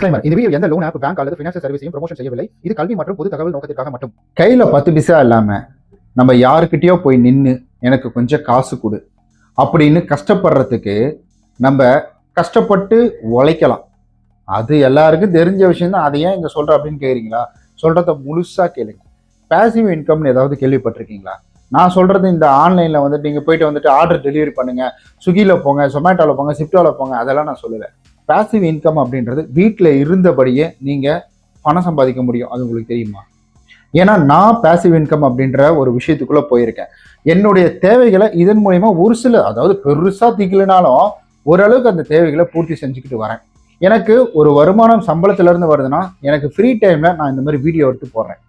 இந்த வீடியோ எந்த loan app, bank அல்லது ஃபினான்ஷியல் சர்வீஸையும் ப்ரமோஷன் செய்யவில்லை. இது கல்வி மற்றும் பொது தகவல் நோக்கத்திற்காக மட்டும். கையில் 10 பைசா இல்லாமல் நம்ம யாருக்கிட்டேயோ போய் நின்று எனக்கு கொஞ்சம் காசு கொடு அப்படின்னு கஷ்டப்படுறதுக்கு நம்ம கஷ்டப்பட்டு உழைக்கலாம். அது எல்லாருக்கும் தெரிஞ்ச விஷயம் தான். அதை ஏன் இங்கே சொல்கிறேன் அப்படின்னு கேட்குறீங்களா? சொல்கிறத முழுசாக கேளுங்க. பேசிவ் இன்கம்னு ஏதாவது கேள்விப்பட்டிருக்கீங்களா? நான் சொல்கிறது இந்த ஆன்லைனில் வந்துட்டு நீங்கள் போயிட்டு ஆர்டர் டெலிவரி பண்ணுங்கள், ஸ்விக்கியில் போங்க, சொமேட்டோவில் போங்க, சிப்டோவில் போங்க, அதெல்லாம் நான் சொல்லலை. பேசிவ் இன்கம் அப்படின்றது வீட்டில் இருந்தபடியே நீங்கள் பணம் சம்பாதிக்க முடியும். அது உங்களுக்கு தெரியுமா? ஏன்னா நான் பேசிவ் இன்கம் அப்படின்ற ஒரு விஷயத்துக்குள்ளே போயிருக்கேன். என்னுடைய தேவைகளை இதன் மூலயமா ஒரு சில, அதாவது பெருசாக தீக்கலைனாலும் ஓரளவுக்கு அந்த தேவைகளை பூர்த்தி செஞ்சுக்கிட்டு வரேன். எனக்கு ஒரு வருமானம் சம்பளத்திலேருந்து வருதுன்னா எனக்கு ஃப்ரீ டைமில் நான் இந்த மாதிரி வீடியோ எடுத்து போடுறேன்.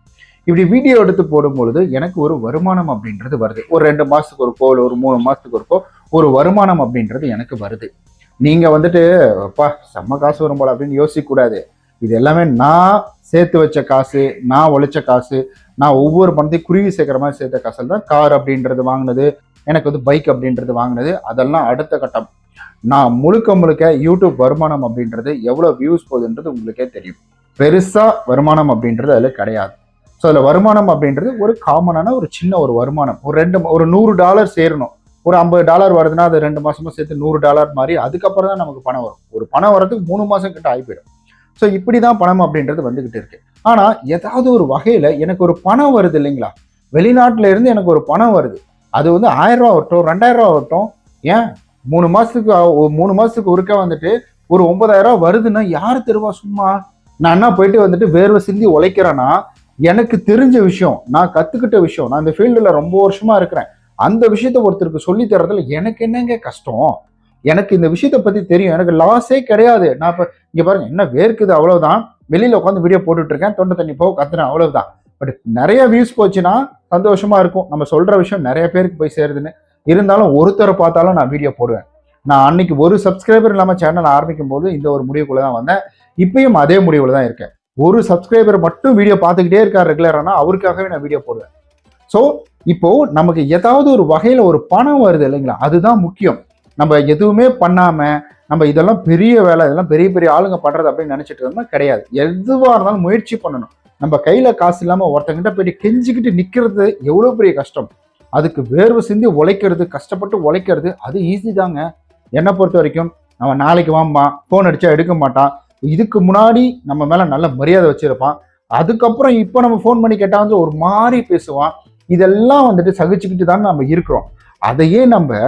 இப்படி வீடியோ எடுத்து போடும்பொழுது எனக்கு ஒரு வருமானம் அப்படின்றது வருது. ஒரு 2 மாதத்துக்கு ஒருக்கோ இல்லை ஒரு 3 மாதத்துக்கு ஒருக்கோ ஒரு வருமானம் அப்படின்றது எனக்கு வருது. நீங்கள் அப்பா செம்ம காசு வரும் போல அப்படின்னு யோசிக்கக்கூடாது. இது எல்லாமே நான் சேர்த்து வச்ச காசு, நான் உழைச்ச காசு, நான் ஒவ்வொரு பணத்தையும் குருவி சேர்க்குற மாதிரி சேர்த்த காசில் தான் கார் அப்படின்றது வாங்கினது, எனக்கு பைக் அப்படின்றது வாங்கினது, அதெல்லாம் அடுத்த கட்டம். நான் முழுக்க யூடியூப் வருமானம் அப்படின்றது எவ்வளோ வியூஸ் போகுதுன்றது உங்களுக்கே தெரியும். பெருசாக வருமானம் அப்படின்றது அதில் கிடையாது. ஸோ அதில் வருமானம் அப்படின்றது ஒரு காமனான ஒரு சின்ன ஒரு வருமானம். ஒரு $100 சேரணும். ஒரு $50 வருதுன்னா அது 2 மாசமா சேர்த்து $100 மாதிரி அதுக்கப்புறம் தான் நமக்கு பணம் வரும். ஒரு பணம் வரதுக்கு 3 மாசம் கிட்ட ஆகி போயிடும். ஸோ இப்படி தான் பணம் அப்படின்றது வந்துகிட்டு இருக்கு. ஆனால் ஏதாவது ஒரு வகையில் எனக்கு ஒரு பணம் வருது இல்லைங்களா? வெளிநாட்டில இருந்து எனக்கு ஒரு பணம் வருது. அது $1000 ஆகட்டும், $2000 ஆகட்டும், ஏன் 3 மாசத்துக்கு ஒருக்கா ஒரு $9000 வருதுன்னா யார் தருவா சும்மா? நான் என்ன போயிட்டு வேர்வை சிந்தி உழைக்கிறேன்னா எனக்கு தெரிஞ்ச விஷயம், நான் கத்துக்கிட்ட விஷயம், நான் இந்த ஃபீல்டுல ரொம்ப வருஷமா இருக்கிறேன். அந்த விஷயத்த ஒருத்தருக்கு சொல்லி தரதுல எனக்கு என்னங்க கஷ்டம்? எனக்கு இந்த விஷயத்த பத்தி தெரியும். எனக்கு லாஸே கிடையாது. நான் இப்ப இங்க பாருங்க, என்ன வேர்க்குது அவ்வளவுதான். வெளியில உட்காந்து வீடியோ போட்டுட்டு இருக்கேன், தொண்டை தண்ணி போக கத்துறேன், அவ்வளவுதான். பட் நிறைய வியூஸ் போச்சுன்னா சந்தோஷமா இருக்கும். நம்ம சொல்ற விஷயம் நிறைய பேருக்கு போய் சேருதுன்னு. இருந்தாலும் ஒருத்தரை பார்த்தாலும் நான் வீடியோ போடுவேன். நான் அன்னைக்கு ஒரு சப்ஸ்கிரைபர் இல்லாம சேனல் ஆரம்பிக்கும் போது இந்த ஒரு முடிவுக்குள்ள தான் வந்தேன். இப்பயும் அதே முடிவுல தான் இருக்கேன். ஒரு சப்ஸ்கிரைபர் மட்டும் வீடியோ பார்த்துக்கிட்டே இருக்கார் ரெகுலரானா, அவருக்காகவே நான் வீடியோ போடுவேன். ஸோ இப்போ நமக்கு ஏதாவது ஒரு வகையில ஒரு பணம் வருது இல்லைங்களா? அதுதான் முக்கியம். நம்ம எதுவுமே பண்ணாம நம்ம இதெல்லாம் பெரிய வேலை, இதெல்லாம் பெரிய பெரிய ஆளுங்க பண்றது அப்படின்னு நினைச்சிட்டு இருந்தா கிடையாது. எதுவா இருந்தாலும் முயற்சி பண்ணணும். நம்ம கையில காசு இல்லாம ஒருத்தங்கிட்ட போயிட்டு கெஞ்சிக்கிட்டு நிக்கிறது எவ்வளவு பெரிய கஷ்டம். அதுக்கு வேர்வை சிந்தி உழைக்கிறது, கஷ்டப்பட்டு உழைக்கிறது, அது ஈஸி தாங்க. என்னை பொறுத்த வரைக்கும் அவன் நாளைக்கு வாம்மா, போன் அடிச்சா எடுக்க மாட்டான். இதுக்கு முன்னாடி நம்ம மேல நல்ல மரியாதை வச்சிருப்பான். அதுக்கப்புறம் இப்போ நம்ம ஃபோன் பண்ணி கேட்டா ஒரு மாதிரி பேசுவான். இதெல்லாம் சகிச்சுக்கிட்டு தான் நம்ம இருக்கிறோம். அதையே நம்ம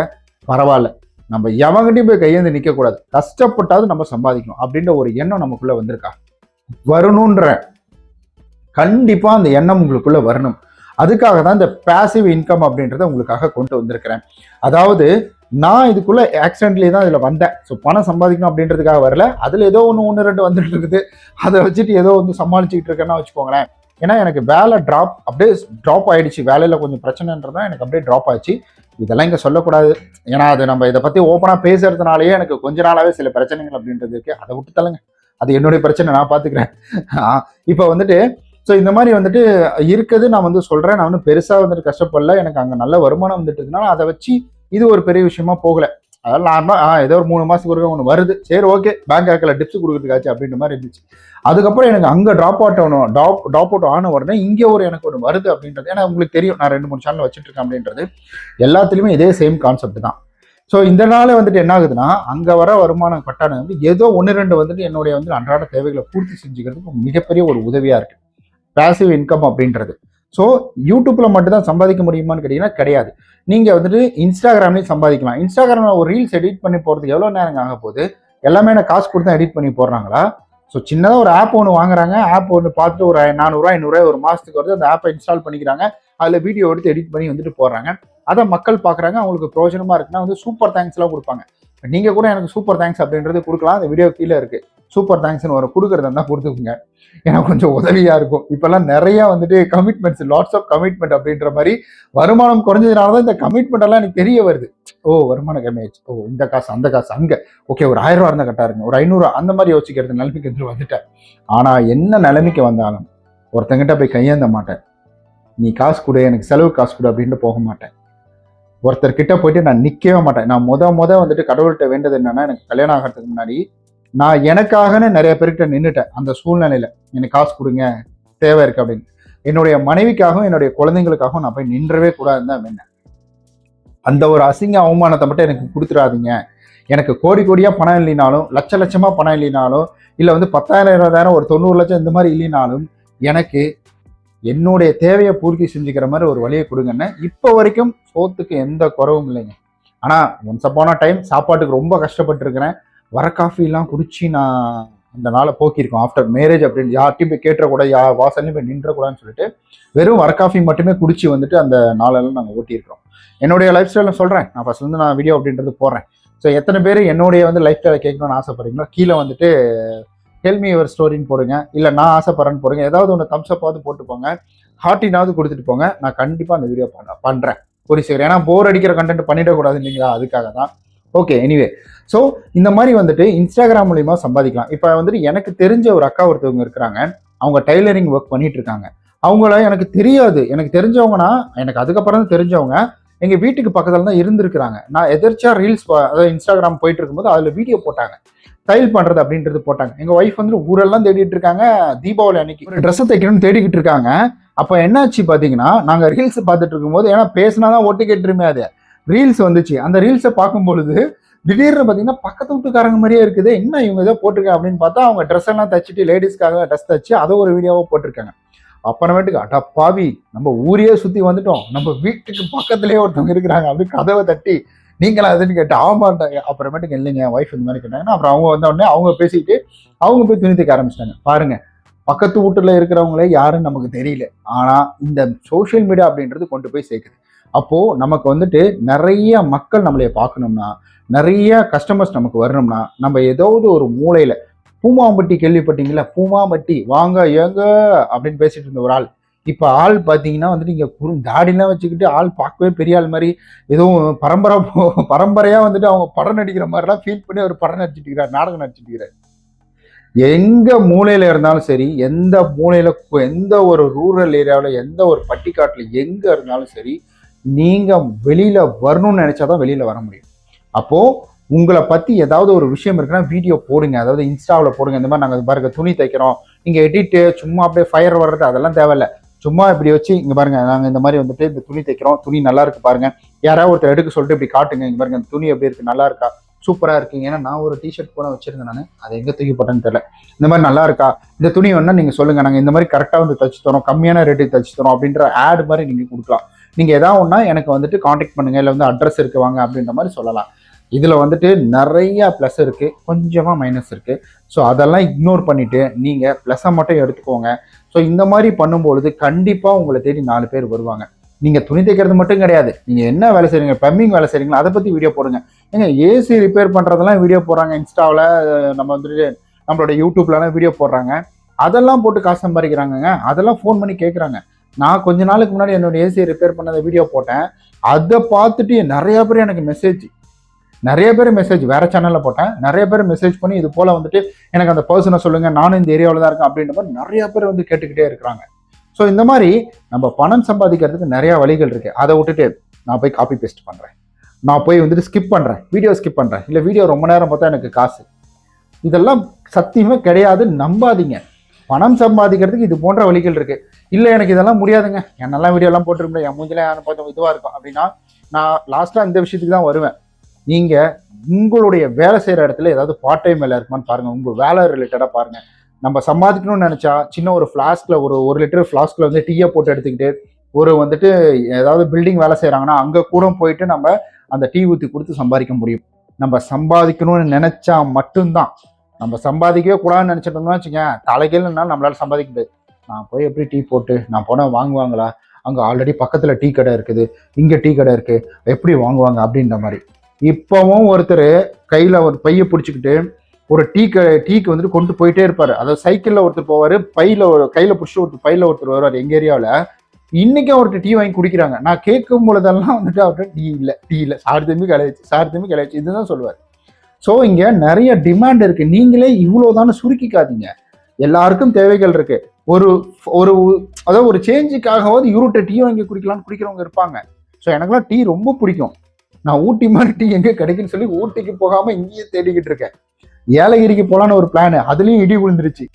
பரவாயில்ல, நம்ம எவங்கிட்டையும் போய் கையேந்து நிக்க கூடாது, கஷ்டப்பட்டாவது நம்ம சம்பாதிக்கணும் அப்படின்ற ஒரு எண்ணம் நமக்குள்ள வந்திருக்கா? வரணும்ன்ற கண்டிப்பா அந்த எண்ணம் உங்களுக்குள்ள வரணும். அதுக்காக தான் இந்த பேசிவ் இன்கம் அப்படின்றத உங்களுக்காக கொண்டு வந்திருக்கிறேன். அதாவது நான் இதுக்குள்ள ஆக்சிடென்ட்லி தான் இதுல வந்தேன். ஸோ பணம் சம்பாதிக்கணும் அப்படின்றதுக்காக வரல. அதுல ஏதோ ஒன்று 2 வந்துட்டு இருக்குது. அதை வச்சுட்டு ஏதோ சமாளிச்சுக்கிட்டு இருக்கேன்னா வச்சுக்கோங்களேன். ஏன்னா எனக்கு வேலை ட்ராப் ஆயிடுச்சு. வேலையில கொஞ்சம் பிரச்சனைன்றதான் எனக்கு அப்படியே ட்ராப் ஆயிடுச்சு. இதெல்லாம் இங்க சொல்லக்கூடாது. ஏன்னா அது நம்ம இதை பத்தி ஓப்பனா பேசுறதுனாலேயே எனக்கு கொஞ்ச நாளாவே சில பிரச்சனைகள் அப்படின்றது இருக்கு. அதை விட்டு தள்ளுங்க, அது என்னுடைய பிரச்சனை, நான் பாத்துக்கிறேன். இப்போ ஸோ இந்த மாதிரி இருக்குது. நான் சொல்றேன், நான் பெருசா கஷ்டப்படல. எனக்கு அங்க நல்ல வருமானம் இருக்குதுனால அதை வச்சு இது ஒரு பெரிய விஷயமா போகல. அதனால நார்மலா ஏதோ ஒரு 3 மாசத்துக்கு ஒன்று வருது, சரி ஓகே பேங்க் அக்கௌண்ட்ல டிப்ஸ் கொடுக்குறதுக்காச்சு அப்படின்ற மாதிரி இருந்துச்சு. அதுக்கப்புறம் எனக்கு அங்க ட்ராப் அவுட் ஆன உடனே இங்கே எனக்கு ஒன்று வருது அப்படின்றது. ஏன்னா உங்களுக்கு தெரியும், நான் 2-3 சேனல் வச்சுட்டு இருக்கேன் அப்படின்றது. எல்லாத்துலயுமே இதே சேம் கான்செப்ட் தான். ஸோ இந்த நாள் என்ன ஆகுதுன்னா, அங்க வர வருமானம் கட்டான ஏதோ 1-2 என்னுடைய அன்றாட தேவைகளை பூர்த்தி செஞ்சுக்கிறதுக்கு மிகப்பெரிய ஒரு உதவியா இருக்கு பேசிவ் இன்கம் அப்படின்றது. ஸோ யூடியூப்ல மட்டும் தான் சம்பாதிக்க முடியுமான்னு கேட்டீங்கன்னா கிடையாது. நீங்க இன்ஸ்டாகிராம்லையும் சம்பாதிக்கலாம். இன்ஸ்டாகிராம்ல ஒரு ரீல்ஸ் எடிட் பண்ணி போறதுக்கு எவ்வளவு நேரம் ஆக போகுது? எல்லாமே என்ன காசு கொடுத்து எடிட் பண்ணி போடுறாங்களா? ஸோ சின்னதாக ஒரு ஆப் ஒன்று வாங்குறாங்க. ஆப் ஒன்று பார்த்துட்டு ஒரு $400-500 ஒரு மாசத்துக்கு வருது. அந்த ஆப்பை இன்ஸ்டால் பண்ணிக்கிறாங்க. அதில் வீடியோ எடுத்து எடிட் பண்ணி போடுறாங்க. அதை மக்கள் பார்க்குறாங்க. அவங்களுக்கு பிரயோஜனமா இருக்குன்னா சூப்பர் தேங்க்ஸ்லாம் கொடுப்பாங்க. நீங்க கூட எனக்கு சூப்பர் தேங்க்ஸ் அப்படின்றது கொடுக்கலாம். அந்த வீடியோ கீழே இருக்கு, சூப்பர் தேங்க்ஸ்னு ஒரு கொடுக்குறதா தான் கொடுத்துக்குங்க. எனக்கு கொஞ்சம் உதவியா இருக்கும். இப்பெல்லாம் நிறைய கமிட்மெண்ட்ஸ், லாட்ஸ் ஆஃப் கமிட்மெண்ட் அப்படின்ற மாதிரி வருமானம் குறைஞ்சதுனால தான் இந்த கமிட்மெண்ட் எல்லாம் எனக்கு தெரிய வருது. ஓ வருமானம் கம்மியாச்சு, ஓ இந்த காசு அந்த காசு அங்க, ஓகே ஒரு $1000 இருந்தா கரெக்டா இருக்கு, ஒரு 500 அந்த மாதிரி யோசிக்கிறது நிலைமைக்கு வந்துட்டேன். ஆனா என்ன நிலைமைக்கு வந்தாலும் ஒருத்தங்கிட்ட போய் கையேந்த மாட்டேன். நீ காசு கொடு, எனக்கு செலவு காசு கொடு அப்படின்ட்டு போக மாட்டேன். ஒருத்தர்கிட்ட போயிட்டு நான் நிற்கவே மாட்டேன். நான் முத கடவுள்கிட்ட வேண்டது என்னன்னா, எனக்கு கல்யாணம் ஆகிறதுக்கு முன்னாடி நான் எனக்காகன்னு நிறைய பேர்கிட்ட நின்றுட்டேன் அந்த சூழ்நிலையில, எனக்கு காசு கொடுங்க தேவை இருக்கு அப்படின்னு. என்னுடைய மனைவிக்காகவும் என்னுடைய குழந்தைங்களுக்காகவும் நான் போய் நின்றவே கூடாதுன்னு தான் வேண்டேன். அந்த ஒரு அசிங்க அவமானத்தை மட்டும் எனக்கு கொடுத்துடாதீங்க. எனக்கு கோடி கோடியா பணம் இல்லைனாலும், லட்ச லட்சமா பணம் இல்லைனாலும், இல்லை வந்து 10,000 20,000 ஒரு 90 லட்சம் இந்த மாதிரி இல்லைனாலும், எனக்கு என்னுடைய தேவையை பூர்த்தி செஞ்சுக்கிற மாதிரி ஒரு வழியை கொடுங்கன்னு இப்போ வரைக்கும் சோத்துக்கு எந்த குறவும் இல்லைங்க. ஆனால் ஒன்ஸ் அப்பான டைம் சாப்பாட்டுக்கு ரொம்ப கஷ்டப்பட்டுருக்கிறேன். வர காஃபிலாம் குடிச்சு நான் அந்த நாளை போக்கியிருக்கோம். ஆஃப்டர் மேரேஜ் அப்படின்னு யார்ட்டையும் போய் கேட்டக்கூடாது, வாசல்லையும் போய் நின்றக்கூடாதுன்னு சொல்லிட்டு வெறும் வர காஃபி மட்டுமே குடிச்சு வந்துட்டு அந்த நாளெல்லாம் நாங்கள் ஓட்டியிருக்கிறோம். என்னுடைய லைஃப் ஸ்டைலில் சொல்கிறேன், நான் ஃபர்ஸ்ட் நான் வீடியோ அப்படின்றது போடுறேன். ஸோ எத்தனை பேர் என்னுடைய லைஃப் ஸ்டைலை கேட்கணும்னு ஆசைப்படுறீங்களோ கீழே வந்துட்டு டெல் மீ யுவர் ஸ்டோரின்னு போடுங்க, இல்லை நான் ஆசைப்படுறேன்னு போடுங்க. ஏதாவது ஒன்று தம்ஸ்அப்பாவது போட்டு போங்க, ஹார்ட்டினாவது கொடுத்துட்டு போங்க. நான் கண்டிப்பாக அந்த வீடியோ பண்ணுறேன் ஒரு சீக்கிரம். ஏன்னா போர் அடிக்கிற கண்டென்ட் பண்ணிடக்கூடாது இல்லைங்களா, அதுக்காக தான். ஓகே, எனிவே, ஸோ இந்த மாதிரி வந்துட்டு இன்ஸ்டாகிராம் மூலியமா சம்பாதிக்கலாம். இப்போ வந்துட்டு எனக்கு தெரிஞ்ச ஒரு அக்கா ஒருத்தவங்க இருக்கிறாங்க, அவங்க டைலரிங் ஒர்க் பண்ணிட்டு இருக்காங்க. அவங்கள எனக்கு தெரியாது, எனக்கு தெரிஞ்சவங்கன்னா எனக்கு அதுக்கப்புறம் தான் தெரிஞ்சவங்க. எங்கள் வீட்டுக்கு பக்கத்தில் தான் இருந்திருக்கிறாங்க. நான் எதிர்ச்சியா ரீல்ஸ், அதாவது இன்ஸ்டாகிராம் போயிட்டு இருக்கும்போது அதில் வீடியோ போட்டாங்க, தையல் பண்றது அப்படின்றது போட்டாங்க. எங்க ஒய்ஃப் வந்து ஊரெல்லாம் தேடிட்டு இருக்காங்க, தீபாவளி அன்னைக்கு ஒரு ட்ரெஸ் தைக்கணும்னு தேடிக்கிட்டு இருக்காங்க. அப்ப என்னாச்சு பாத்தீங்கன்னா, நாங்க ரீல்ஸ் பார்த்துட்டு இருக்கும்போது, ஏன்னா பேசினாதான் ஒட்டு கேட்டுருமே, அது ரீல்ஸ் வந்துச்சு. அந்த ரீல்ஸை பார்க்கும் பொழுது திடீர்னு பாத்தீங்கன்னா பக்கத்து வீட்டுக்காரங்க மாதிரியே இருக்குது, என்ன இவங்க ஏதோ போட்டிருக்காங்க அப்படின்னு பார்த்தா அவங்க ட்ரெஸ் எல்லாம் தச்சுட்டு லேடிஸ்க்காக ட்ரெஸ் தச்சு அதை ஒரு வீடியோவா போட்டிருக்காங்க. அப்புறமேட்டுக்கு அடப்பாவி, நம்ம ஊரையே சுத்தி வந்துட்டோம், நம்ம வீட்டுக்கு பக்கத்துலயே ஒருத்தவங்க இருக்கிறாங்க அப்படின்னு கதவை தட்டி நீங்களா அதுன்னு கேட்டு ஆமாட்டாங்க. அப்புறமேட்டுக்கு இல்லைங்க ஒய்ஃப் இந்த மாதிரி கேட்டாங்கன்னா, அப்புறம் அவங்க வந்த உடனே அவங்க பேசிட்டு அவங்க போய் துணி தைக்க ஆரம்பிச்சிட்டாங்க. பாருங்க, பக்கத்து வீட்டுல இருக்கிறவங்களே யாருன்னு நமக்கு தெரியல, ஆனா இந்த சோசியல் மீடியா அப்படின்றது கொண்டு போய் சேர்க்குது. அப்போ நமக்கு வந்துட்டு நிறைய மக்கள் நம்மளைய பார்க்கணும்னா, நிறைய கஸ்டமர்ஸ் நமக்கு வரணும்னா, நம்ம ஏதாவது ஒரு மூலையில, பூமாம்பட்டி கேள்விப்பட்டீங்களா, பூமாம்பட்டி வாங்க ஏங்க அப்படின்னு பேசிட்டு இருந்த ஒரு ஆள், இப்ப ஆள் பாத்தீங்கன்னா வந்துட்டு இங்க தாடிலாம் வச்சுக்கிட்டு ஆள் பார்க்கவே பெரிய ஆள் மாதிரி, எதுவும் பரம்பரையா வந்துட்டு அவங்க படம் நடிக்கிற மாதிரிலாம் ஃபீல் பண்ணி ஒரு படம் நடிச்சிட்டு இருக்கிறார், நாடகம் நடிச்சிட்டு இருக்கிறார். எங்க மூலையில இருந்தாலும் சரி, எந்த மூலையில, எந்த ஒரு ரூரல் ஏரியாவில், எந்த ஒரு பட்டிக்காட்டுல எங்க இருந்தாலும் சரி, நீங்க வெளியில வரணும்னு நினைச்சாதான் வெளியில வர முடியும். அப்போ உங்களை பத்தி ஏதாவது ஒரு விஷயம் இருக்குன்னா வீடியோ போடுங்க, அதாவது இன்ஸ்டாவில் போடுங்க. இந்த மாதிரி நாங்கள் பாருங்க துணி தைக்கிறோம், நீங்க எடிட்டு சும்மா அப்படியே ஃபயர் வர்றது அதெல்லாம் தேவையில்ல. சும்மா இப்படி வச்சு இங்க பாருங்க, நாங்கள் இந்த மாதிரி வந்துட்டு இந்த துணி தைக்கிறோம், துணி நல்லா இருக்கு பாருங்க, யாராவது ஒருத்தர் எடுக்க சொல்லிட்டு இப்படி காட்டுங்க, இங்க பாருங்க இந்த துணி எப்படி இருக்கு, நல்லா இருக்கா, சூப்பரா இருக்கு. ஏன்னா நான் ஒரு டிஷர்ட் கூட வச்சிருந்தேன், நான் அதை எங்க தூக்கி போட்டேன்னு தெரியல. இந்த மாதிரி நல்லா இருக்கா, இந்த துணி வேணா நீங்க சொல்லுங்க, நாங்க இந்த மாதிரி கரெக்டா வந்து தச்சு தரோம், கம்மியான ரேட்டுக்கு தச்சு தரோம் அப்படின்ற ஆட் மாதிரி நீங்க கொடுக்கலாம். நீங்க ஏதாவது ஒன்னா எனக்கு வந்துட்டு கான்டாக்ட் பண்ணுங்க, இல்லை வந்து அட்ரஸ் இருக்கு வாங்க அப்படின்ற மாதிரி சொல்லலாம். இதுல வந்துட்டு நிறைய பிளஸ் இருக்கு, கொஞ்சமா மைனஸ் இருக்கு. ஸோ அதெல்லாம் இக்னோர் பண்ணிட்டு நீங்க பிளஸை மட்டும் எடுத்துக்கோங்க. ஸோ இந்த மாதிரி பண்ணும்பொழுது கண்டிப்பா உங்களை தேடி 4 பேர் வருவாங்க. நீங்க துணி தைக்கிறது மட்டும் கிடையாது, நீங்க என்ன வேலை செய்றீங்க, பிளம்பிங் வேலை செய்றீங்களா, அதை பத்தி வீடியோ போடுங்க. ஏங்க ஏசி ரிப்பேர் பண்றதெல்லாம் வீடியோ போடுறாங்க இன்ஸ்டாவில், நம்ம வந்துட்டு நம்மளோட யூடியூப்லாம் வீடியோ போடுறாங்க, அதெல்லாம் போட்டு காசு சம்பாதிக்கிறாங்க. அதெல்லாம் ஃபோன் பண்ணி கேட்குறாங்க. நான் கொஞ்ச நாளுக்கு முன்னாடி என்னோட ஏசியை ரிப்பேர் பண்ணதை வீடியோ போட்டேன், அதை பார்த்துட்டு நிறைய பேர் எனக்கு மெசேஜ் வேற சேனல்ல போட்டேன், நிறைய பேர் மெசேஜ் பண்ணி இது போல வந்துட்டு எனக்கு அந்த பர்சனை சொல்லுங்க, நானும் இந்த ஏரியாவில் தான் இருக்கேன் அப்படின்ற மாதிரி நிறைய பேர் வந்து கேட்டுக்கிட்டே இருக்கிறாங்க. ஸோ இந்த மாதிரி நம்ம பணம் சம்பாதிக்கிறதுக்கு நிறைய வழிகள் இருக்கு. அதை விட்டுட்டு நான் போய் காப்பி பேஸ்ட் பண்றேன், நான் போய் வந்துட்டு ஸ்கிப் பண்றேன், வீடியோ ஸ்கிப் பண்றேன், இல்லை வீடியோ ரொம்ப நேரம் பார்த்தா எனக்கு காசு, இதெல்லாம் சத்தியமே கிடையாது, நம்பாதீங்க. பணம் சம்பாதிக்கிறதுக்கு இது போன்ற வழிகள் இருக்கு. இல்லை எனக்கு இதெல்லாம் முடியாதுங்க, என்னெல்லாம் வீடியோலாம் போட்டுருக்கேன், என் மூஞ்சிலாம் பார்த்தோம் இதுவா இருக்கும் அப்படின்னா, நான் லாஸ்டா இந்த விஷயத்துக்கு தான் வருவேன். நீங்க உங்களுடைய வேலை செய்யற இடத்துல ஏதாவது பார்ட் டைம் வேலை இருக்குமான்னு பாருங்க, உங்க வேலை ரிலேட்டடா பாருங்க. நம்ம சம்பாதிக்கணும்னு நினைச்சா சின்ன ஒரு ஃபிளாஸ்க்ல, ஒரு லிட்டர் ஃபிளாஸ்க்ல வந்து டீயை போட்டு எடுத்துக்கிட்டு, ஒரு வந்துட்டு ஏதாவது பில்டிங் வேலை செய்யறாங்கன்னா அங்க கூட போயிட்டு நம்ம அந்த டீ ஊற்றி கொடுத்து சம்பாதிக்க முடியும். நம்ம சம்பாதிக்கணும்னு நினைச்சா மட்டும்தான். நம்ம சம்பாதிக்கவே கூடாதுன்னு நினைச்சிட்டோம்னா வச்சுங்க, தலைகள்னாலும் நம்மளால சம்பாதிக்க முடியாது. நான் போய் எப்படி டீ போட்டு நான் போனால் வாங்குவாங்களா, அங்கே ஆல்ரெடி பக்கத்துல டீ கடை இருக்குது, இங்க டீ கடை இருக்கு, எப்படி வாங்குவாங்க அப்படின்ற மாதிரி. இப்பவும் ஒருத்தர் கையில ஒரு பைய பிடிச்சிக்கிட்டு ஒரு டீக்கு வந்துட்டு கொண்டு போயிட்டே இருப்பாரு. அதாவது சைக்கிள்ல ஒருத்தர் போவாரு, கையில பிடிச்சி ஒருத்தர் ஒருத்தர் வருவார் எங்க ஏரியாவில். இன்னைக்கு அவர்கிட்ட டீ வாங்கி குடிக்கிறாங்க. நான் கேட்கும் பொழுதெல்லாம் வந்துட்டு அவர்கிட்ட டீ இல்லை, சார் திரும்பி கிடையாச்சு இதுதான் சொல்லுவார். ஸோ இங்க நிறைய டிமாண்ட் இருக்கு, நீங்களே இவ்வளவுதானே சுருக்கிக்காதீங்க. எல்லாருக்கும் தேவைகள் இருக்கு. அதாவது ஒரு சேஞ்சுக்காகவாவது இவர்கிட்ட டீ வாங்கி குடிக்கலாம்னு குடிக்கிறவங்க இருப்பாங்க. ஸோ எனக்குலாம் டீ ரொம்ப பிடிக்கும். நான் ஊட்டி மாதிரி டீ எங்கே கிடைக்குன்னு சொல்லி ஊட்டிக்கு போகாம இங்கேயே தேடிக்கிட்டு இருக்கேன். ஏலகிரிக்கு போலான்னு ஒரு பிளான், அதுலயும் இடி விழுந்துருச்சு.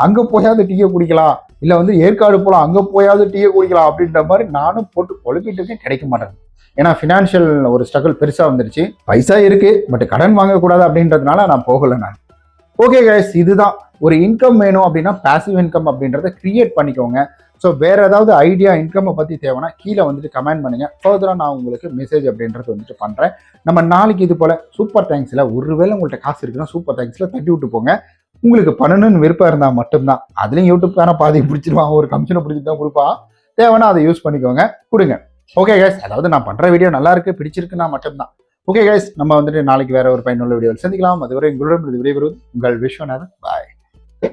அங்க போயாவது டீயை குடிக்கலாம், இல்ல வந்து ஏற்காடு போலாம், அங்க போயாவது டீயை குடிக்கலாம் அப்படின்ற மாதிரி நானும் போட்டு குழப்பிட்டு இருக்கேன். கிடைக்க மாட்டேங்குது. ஏன்னா ஃபினான்ஷியல் ஒரு ஸ்ட்ரகிள் பெருசா வந்துருச்சு. பைசா இருக்கு, பட் கடன் வாங்கக்கூடாது அப்படின்றதுனால நான் போகல. நான் ஓகே கைஸ், இதுதான் ஒரு இன்கம் வேணும் அப்படின்னா பாசிவ் இன்கம் அப்படின்றத கிரியேட் பண்ணிக்கோங்க. ஸோ வேற ஏதாவது ஐடியா இன்கம் பத்தி தேவைன்னா கீழே வந்துட்டு கமெண்ட் பண்ணுங்க. ஃபர்தரா நான் உங்களுக்கு மெசேஜ் அப்படின்றது வந்துட்டு பண்றேன். நம்ம நாளைக்கு இது போல சூப்பர் தேங்க்ஸ்ல ஒருவேளை உங்கள்கிட்ட காசு இருக்குன்னா சூப்பர் தேங்க்ஸ்ல தட்டி விட்டு போங்க. உங்களுக்கு பண்ணணும்னு விருப்பம் இருந்தா மட்டும்தான். அதுலயும் யூடியூப்கான பாதி பிடிச்சிருவான், ஒரு கமிஷனை பிடிச்சிட்டு தான் கொடுப்பான். தேவைன்னா அதை யூஸ் பண்ணிக்கோங்க, கொடுங்க. ஓகே கைஸ், அதாவது நான் பண்ற வீடியோ நல்லா இருக்கு பிடிச்சிருக்குன்னா மட்டும்தான். ஓகே கைஸ், நம்ம வந்துட்டு நாளைக்கு வேற ஒரு பயனுள்ள வீடியோவில் சந்திக்கலாம். அதுவரை உங்களிடம் விடைபெறுவது உங்கள் விஸ்வநாதன். பாய்.